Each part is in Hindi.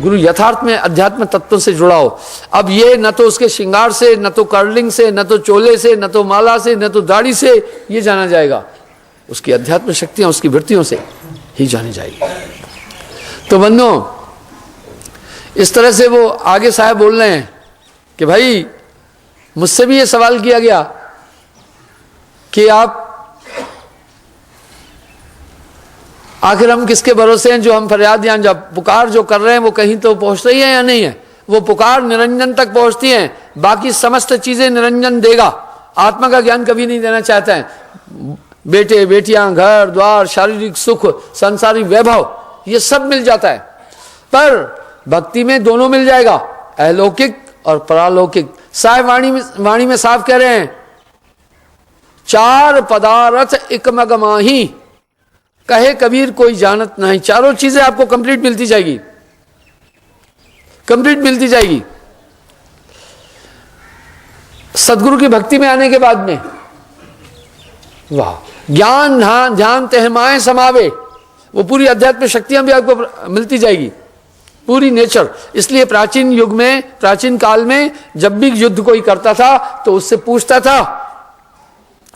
गुरु यथार्थ में अध्यात्म तत्व से जुड़ा हो। अब ये न तो उसके श्रृंगार से, न तो कर्लिंग से, न तो चोले से, न तो माला से, न तो दाढ़ी से ये जाना जाएगा, उसकी अध्यात्म शक्तियां, उसकी वृत्तियों से ही जानी जाएगी। तो बंधुओं, इस तरह से वो आगे साहब बोल रहे हैं कि भाई मुझसे भी ये सवाल किया गया कि आप आखिर हम किसके भरोसे हैं, जो हम फरियाद या जब पुकार जो कर रहे हैं वो कहीं तो पहुंच रही है या नहीं है। वो पुकार निरंजन तक पहुंचती है, बाकी समस्त चीजें निरंजन देगा। आत्मा का ज्ञान कभी नहीं देना चाहता है। बेटे बेटियां, घर द्वार, शारीरिक सुख, संसारिक वैभव, ये सब मिल जाता है, पर भक्ति में दोनों मिल जाएगा, अलौकिक और परालौकिक। साहब वाणी में साफ कह रहे हैं, चार पदार्थ एक मगमाही, कहे कबीर कोई जानत नहीं। चारों चीजें आपको कंप्लीट मिलती जाएगी, कंप्लीट मिलती जाएगी सदगुरु की भक्ति में आने के बाद में। वाह, ज्ञान ध्यान तहमाएं समावे, वो पूरी अध्यात्म शक्तियां भी आपको मिलती जाएगी, पूरी नेचर। इसलिए प्राचीन युग में, प्राचीन काल में जब भी युद्ध कोई करता था तो उससे पूछता था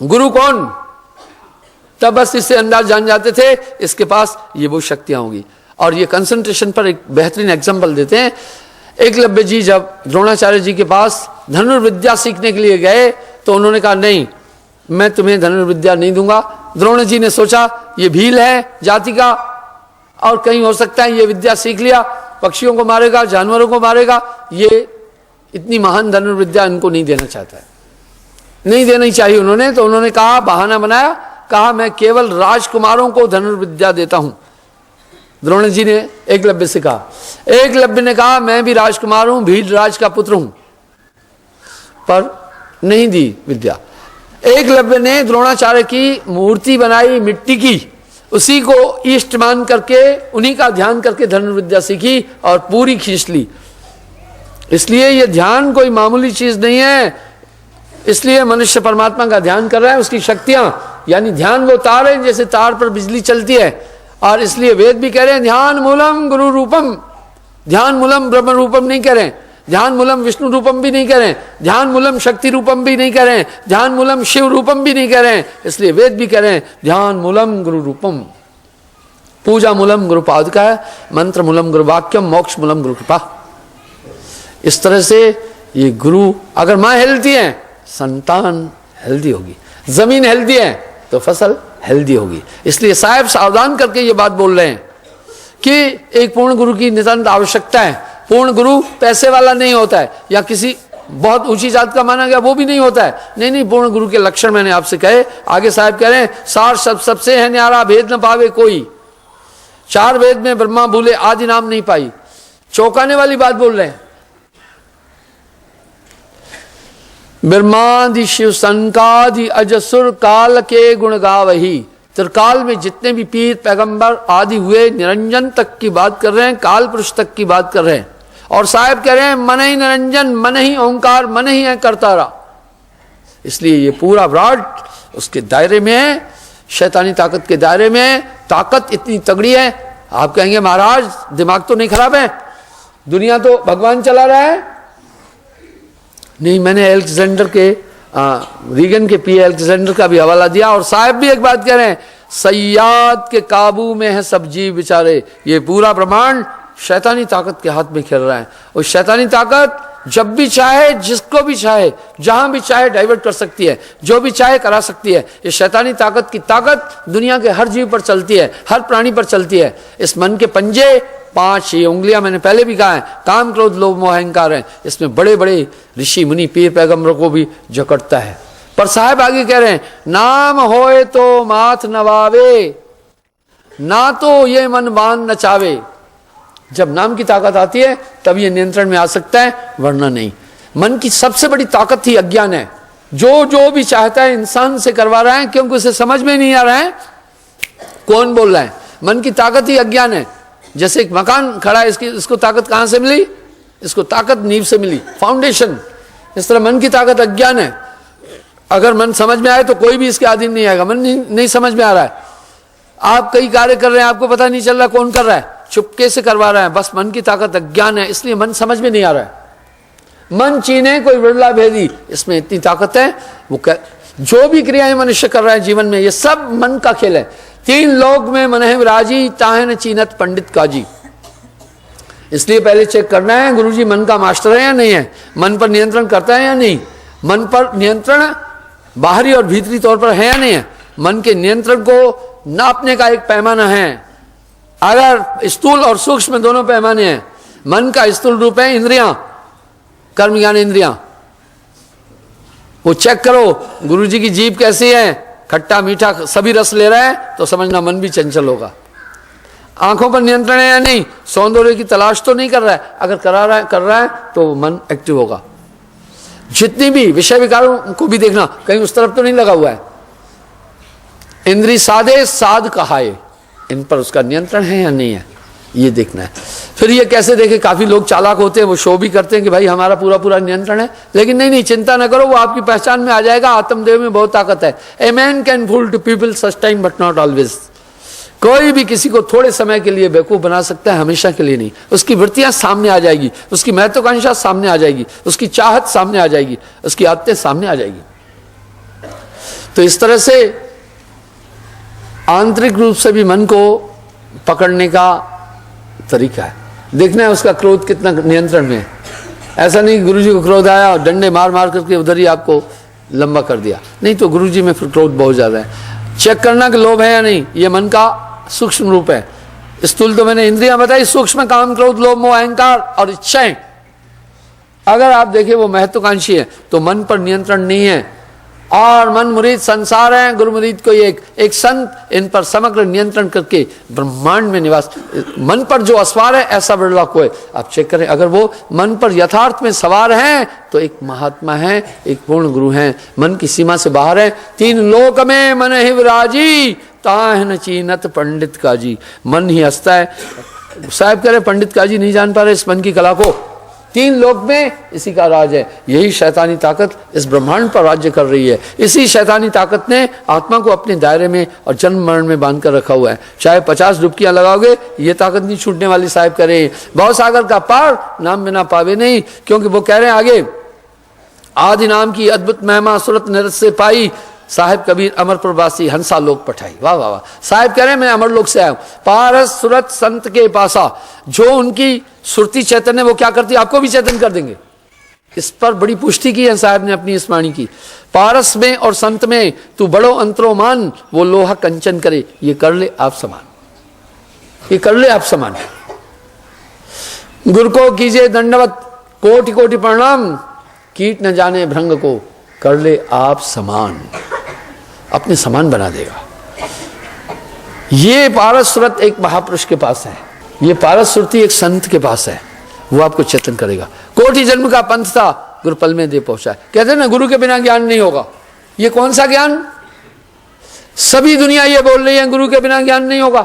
गुरु कौन, तब बस इससे अंदाज जान जाते थे इसके पास ये वो शक्तियां होंगी। और ये कंसंट्रेशन पर एक बेहतरीन एग्जांपल देते हैं। एकलव्य जी जब द्रोणाचार्य जी के पास धनुर्विद्या सीखने के लिए गए तो उन्होंने कहा नहीं, मैं तुम्हें धनुर्विद्या नहीं दूंगा। द्रोण जी ने सोचा ये भील है जाति का, और कहीं हो सकता है ये विद्या सीख लिया, पक्षियों को मारेगा, जानवरों को मारेगा, ये इतनी महान धनुर्विद्या इनको नहीं देना चाहता है, नहीं देनी चाहिए उन्होंने। तो उन्होंने कहा, बहाना बनाया, कहा मैं केवल राजकुमारों को धनुर्विद्या देता हूं। द्रोण जी ने एकलव्य से कहा, एकलव्य ने कहा मैं भी राजकुमार हूं, भील राज का पुत्र हूं, पर नहीं दी विद्या। एकलव्य ने द्रोणाचार्य की मूर्ति बनाई मिट्टी की, उसी को इष्ट मान करके, उन्हीं का ध्यान करके धनुर्विद्या सीखी और पूरी खींच ली। इसलिए यह ध्यान कोई मामूली चीज नहीं है। इसलिए मनुष्य परमात्मा का ध्यान कर रहा है, उसकी शक्तियां, यानी ध्यान वो तार है, जैसे तार पर बिजली चलती है। और इसलिए वेद भी कह रहे हैं ध्यान मूलम गुरु रूपम, ध्यान मूलम ब्रह्म रूपम नहीं कह रहे हैं, ध्यान मूलम विष्णु रूपम भी नहीं कह रहे हैं, ध्यान मूलम शक्ति रूपम भी नहीं कह रहे हैं, ध्यान मूलम शिव रूपम भी नहीं कह रहे हैं। इसलिए वेद भी कह रहे हैं ध्यान मूलम गुरु रूपम, पूजा मूलम गुरु पादुका, मंत्र मूलम गुरु वाक्यम, मोक्ष मूलम गुरु कृपा। इस तरह से ये गुरु, अगर मां हेल्दी है संतान हेल्दी होगी, जमीन हेल्दी है तो फसल हेल्दी होगी। इसलिए साहब सावधान करके ये बात बोल रहे हैं कि एक पूर्ण गुरु की नितांत आवश्यकता है। पूर्ण गुरु पैसे वाला नहीं होता है या किसी बहुत ऊंची जात का माना गया वो भी नहीं होता है। नहीं नहीं, पूर्ण गुरु के लक्षण मैंने आपसे कहे। आगे साहब कह रहे हैं सार सबसे है न्यारा, भेद न पावे कोई। चार वेद में ब्रह्मा भूले आदि नाम नहीं पाई। चौंकाने वाली बात बोल रहे हैं। ब्रह्मादि शिव संकादि अजसुर काल के गुण गावही। त्रिकाल में जितने भी पीर पैगंबर आदि हुए निरंजन तक की बात कर रहे हैं, काल पुरुष तक की बात कर रहे हैं। और साहब कह रहे हैं मन ही निरंजन, मन ही ओंकार, मन ही है करतारा। इसलिए ये पूरा विराट उसके दायरे में है, शैतानी ताकत के दायरे में है। ताकत इतनी तगड़ी है, आप कहेंगे महाराज दिमाग तो नहीं खराब है, दुनिया तो भगवान चला रहा है। नहीं, मैंने एलेक्जेंडर के रीगन के पी एलेक्जेंडर का भी हवाला दिया। और साहब भी एक बात कह रहे हैं, सयाद के काबू में है सब जीव बेचारे। ये पूरा ब्रह्मांड शैतानी ताकत के हाथ में खेल रहा है। और शैतानी ताकत जब भी चाहे, जिसको भी चाहे, जहां भी चाहे डाइवर्ट कर सकती है, जो भी चाहे करा सकती है। ये शैतानी ताकत की ताकत दुनिया के हर जीव पर चलती है, हर प्राणी पर चलती है। इस मन के पंजे 5 ये उंगलियां मैंने पहले भी कहा है, काम क्रोध लोभ मोह अहंकार है। इसमें बड़े बड़े ऋषि मुनि पीर पैगंबरों को भी जकड़ता है। पर साहब आगे कह रहे हैं नाम होए तो माथ नवावे, ना तो ये मन बान नचावे। जब नाम की ताकत आती है तब ये नियंत्रण में आ सकता है, वरना नहीं। मन की सबसे बड़ी ताकत ही अज्ञान है। जो भी चाहता है इंसान से करवा रहा है, क्योंकि उसे समझ में नहीं आ रहा है कौन बोल रहा है। मन की ताकत ही अज्ञान है। जैसे एक मकान खड़ा है, इसको ताकत कहां से मिली? इसको ताकत नींव से मिली, फाउंडेशन। इस तरह मन की ताकत अज्ञान है। अगर मन समझ में आए तो कोई भी इसके अधीन नहीं आएगा। मन नहीं समझ में आ रहा है, आप कई कार्य कर रहे हैं, आपको पता नहीं चल रहा कौन कर रहा है, चुपके से करवा रहा है, बस मन की ताकत अज्ञान है, इसलिए मन समझ में नहीं आ रहा है। मन चीने कोई बिरला भेदी, इसमें इतनी ताकत है। वो जो भी क्रियाएं मनुष्य कर रहा है जीवन में, ये सब मन का खेल है। 3 लोक में मन है विराजी, ताहे न चीनत पंडित काजी। इसलिए पहले चेक करना है गुरुजी मन का मास्टर है या नहीं है, मन पर नियंत्रण करता है या नहीं, मन पर नियंत्रण बाहरी और भीतरी तौर पर है या नहीं है। मन के नियंत्रण को नापने का एक पैमाना है। अगर स्थूल और सूक्ष्म दोनों पैमाने हैं, मन का स्थूल रूप है इंद्रियां, कर्म ज्ञान इंद्रियां, वो चेक करो गुरुजी की जीभ कैसी है, खट्टा मीठा सभी रस ले रहा है तो समझना मन भी चंचल होगा। आंखों पर नियंत्रण है या नहीं, सौंदर्य की तलाश तो नहीं कर रहा है, अगर कर रहा है तो मन एक्टिव होगा। जितनी भी विषय विकारों को भी देखना, कहीं उस तरफ तो नहीं लगा हुआ है। इंद्री साधे साध कहाए, इन पर उसका नियंत्रण है या नहीं है, ये देखना है। फिर ये कैसे देखे, काफी लोग चालाक होते हैं, वो शो भी करते हैं कि भाई हमारा पूरा पूरा नियंत्रण है, लेकिन नहीं, चिंता ना करो, वो आपकी पहचान में आ जाएगा। आत्मदेव में बहुत ताकत है। A man can fool two people such time but not always. कोई भी किसी को थोड़े समय के लिए बेवकूफ बना सकता है, हमेशा के लिए नहीं। उसकी वृत्तियां सामने आ जाएगी, उसकी महत्वाकांक्षा सामने आ जाएगी, उसकी चाहत सामने आ जाएगी, उसकी आदतें सामने आ जाएगी। तो इस तरह से आंतरिक रूप से भी मन को पकड़ने का तरीका है। देखना है उसका क्रोध कितना नियंत्रण में है। ऐसा नहीं गुरुजी को क्रोध आया और डंडे मार मार करके उधर ही आपको लंबा कर दिया, नहीं तो गुरुजी में फिर क्रोध बहुत ज्यादा है। चेक करना कि लोभ है या नहीं, ये मन का सूक्ष्म रूप है। स्थूल तो मैंने इंद्रियां बताई, सूक्ष्म काम क्रोध लोभ मोह अहंकार और इच्छाएं। अगर आप देखें वो महत्वाकांक्षी है तो मन पर नियंत्रण नहीं है। और मन मुरीद संसार है, गुरु मुरीद कोई एक संत इन पर समग्र नियंत्रण करके ब्रह्मांड में निवास। मन पर जो असवार है ऐसा बिरला कोई। आप चेक करें, अगर वो मन पर यथार्थ में सवार हैं तो एक महात्मा है, एक पूर्ण गुरु हैं। मन की सीमा से बाहर है। 3 लोक में मन ही विराजी, ताह न चीनत पंडित काजी। मन ही हंसता है। साहब कह रहे पंडित काजी नहीं जान पा रहे इस मन की कला को। 3 लोक में इसी का राज है। यही शैतानी ताकत इस ब्रह्मांड पर राज्य कर रही है। इसी शैतानी ताकत ने आत्मा को अपने दायरे में और जन्म मरण में बांध कर रखा हुआ है। चाहे 50 डुबकियां लगाओगे, ये ताकत नहीं छूटने वाली। साहब कह रहे हैं भव सागर का पार नाम बिना पावे नहीं, क्योंकि वो कह रहे हैं आगे, आदि नाम की अद्भुत महिमा सुरत निरत से पाई, साहिब कबीर अमर प्रवासी हंसा लोक पठाई। वाह वाह वाह। साहिब कह रहे हैं मैं अमर लोक से आया हूं। पारस सुरत संत के पासा, जो उनकी सुरती चैतन्य वो क्या करती है, आपको भी चैतन्य कर देंगे। इस पर बड़ी पुष्टि की है साहब ने अपनी इस वाणी की। पारस में और संत में तू बड़ो अंतरो मान, वो लोहा कंचन करे, ये कर ले आप समान, ये कर ले आप समान। गुरु को कीजिए दंडवत कोटि कोटि प्रणाम, कीट न जाने भृंग को, कर ले आप समान, अपने समान बना देगा। ये पारस सुरत एक महापुरुष के पास है, ये पारस सुरती एक संत के पास है, वो आपको चेतन करेगा। कोटि जन्म का पंथ था, गुरु पल में दे पहुंचा। कहते हैं ना गुरु के बिना ज्ञान नहीं होगा। ये कौन सा ज्ञान? सभी दुनिया ये बोल रही है गुरु के बिना ज्ञान नहीं होगा।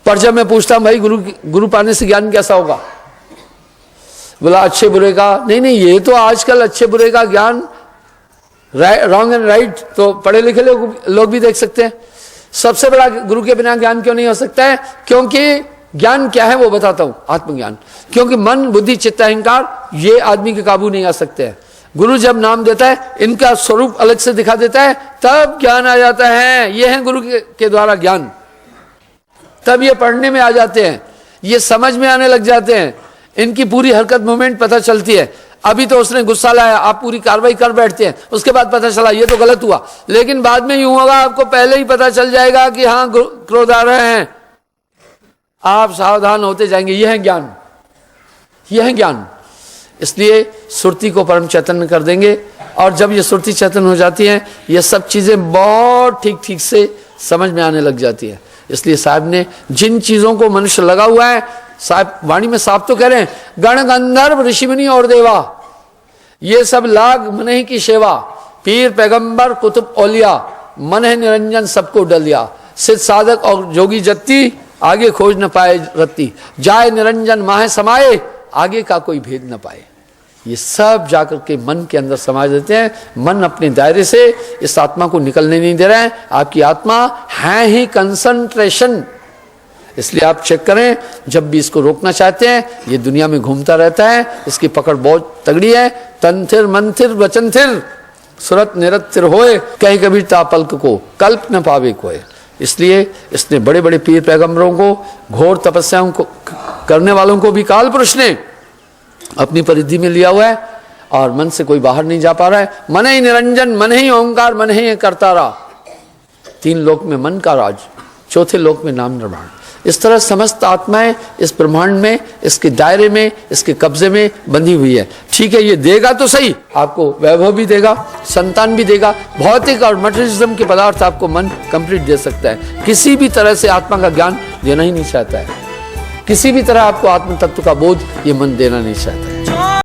पर जब मैं पूछता हूं भाई गुरु पाने से ज्ञान कैसा होगा, बोला अच्छे बुरे का। नहीं, ये तो आजकल अच्छे बुरे का ज्ञान रॉन्ग एंड राइट तो पढ़े लिखे लोग भी देख सकते हैं। सबसे बड़ा गुरु के बिना ज्ञान क्यों नहीं हो सकता है? क्योंकि ज्ञान क्या है वो बताता हूं, आत्मज्ञान। क्योंकि मन बुद्धि चित्त अहंकार ये आदमी के काबू नहीं आ सकते हैं। गुरु जब नाम देता है, इनका स्वरूप अलग से दिखा देता है, तब ज्ञान आ जाता है। ये है गुरु के द्वारा ज्ञान। तब ये पढ़ने में आ जाते हैं, ये समझ में आने लग जाते हैं, इनकी पूरी हरकत मूवमेंट पता चलती है। अभी तो उसने गुस्सा लाया, आप पूरी कार्रवाई कर बैठते हैं, उसके बाद पता चला ये तो गलत हुआ, लेकिन बाद में यूं होगा आपको पहले ही पता चल जाएगा कि हाँ क्रोध आ रहे हैं, आप सावधान होते जाएंगे। यह है ज्ञान, यह है ज्ञान। इसलिए सुरती को परम चैतन्य कर देंगे, और जब ये सुरती चैतन्य हो जाती है, ये सब चीजें बहुत ठीक ठीक से समझ में आने लग जाती है। इसलिए साहब ने जिन चीजों को मनुष्य लगा हुआ है, साहब वाणी में साफ तो कह रहे हैं, गण गंधर्व ऋषि मुनि और देवा, ये सब लाग मन ही की सेवा, पीर पैगंबर कुतुब औलिया, मन है निरंजन सबको डलिया, सिद्ध साधक और जोगी जत्ती, आगे खोज न पाए रत्ती, जाए निरंजन माहे समाये, आगे का कोई भेद न पाए। ये सब जाकर के मन के अंदर समा देते हैं। मन अपने दायरे से इस आत्मा को निकलने नहीं दे रहा है। आपकी आत्मा है ही कंसंट्रेशन, इसलिए आप चेक करें, जब भी इसको रोकना चाहते हैं, ये दुनिया में घूमता रहता है, इसकी पकड़ बहुत तगड़ी है। तंथिर मंथिर वचन थिर, सुरत निरत्तिर होए, कहीं कभी तापल्क को कल्प न पावे कोई। इसलिए इसने बड़े बड़े पीर पैगंबरों को, घोर तपस्याओं को करने वालों को भी काल पुरुष ने अपनी परिधि में लिया हुआ है, और मन से कोई बाहर नहीं जा पा रहा है। मन ही निरंजन, मन ही ओंकार, मन ही करतारा। 3 लोक में मन का राज, चौथे लोक में नाम निर्माण। इस तरह समस्त आत्माएं इस ब्रह्मांड में, इसके दायरे में, इसके कब्जे में बंधी हुई है। ठीक है, ये देगा तो सही, आपको वैभव भी देगा, संतान भी देगा, भौतिक और मटेरियलिज्म के पदार्थ आपको मन कंप्लीट दे सकता है। किसी भी तरह से आत्मा का ज्ञान देना ही नहीं चाहता है, किसी भी तरह आपको आत्म तत्व का बोध ये मन देना नहीं चाहता है।